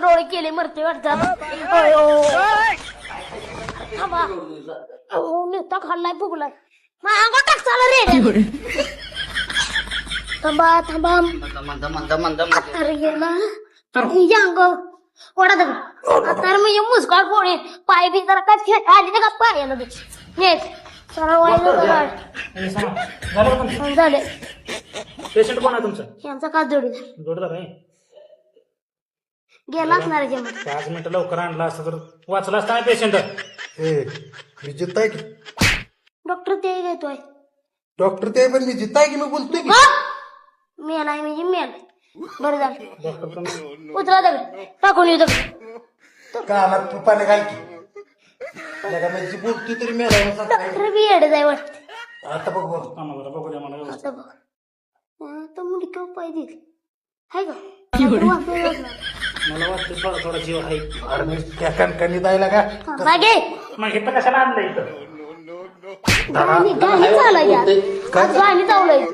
डोळे केले मरते वाटतात. अयो थांबा. अहो नुसता खाल्लाय फुगलाय. माझ्या अंगावर टाक चाला रे. थांबा थांबा. अरे गेला अंग ओढा दगड तर म्हणजे मुसकाळ फोडे पाय बी जरा काय फेट आली ना का पायाला नेट सरळ वाईट झाले. पेशंट कोण आहे तुमचं? यांचा का जोडीदार जोडदार आहे. गेला असणार जेवण. 5 मिनिटं लवकर आणला असतं तर वाचला असता पेशंट. मी जित आहे की डॉक्टर ते देतोय. डॉक्टर ते पण मी जित आहे की मी बोलतोय की मेल आहे म्हणजे मेल. बरं झालं डॉक्टर उतरा दगड टाकून येऊ दगड. कानात पाणी घाल की म्हणजे बोलतोय तरी मेला डॉक्टर बी येड जाय वाटत. आता बघ बघ बघू द्या मला व्यवस्थित. आता बघ आता मुडक्या पाय दिल हाय का वाचलं. मला वाटतं थोडा थोडा जीव आहे. अरे मी त्या कणकणी जायला का मागे मग हे तर कशाला आणलं इथं? गाणी चालू आहे गाणी चावलंय.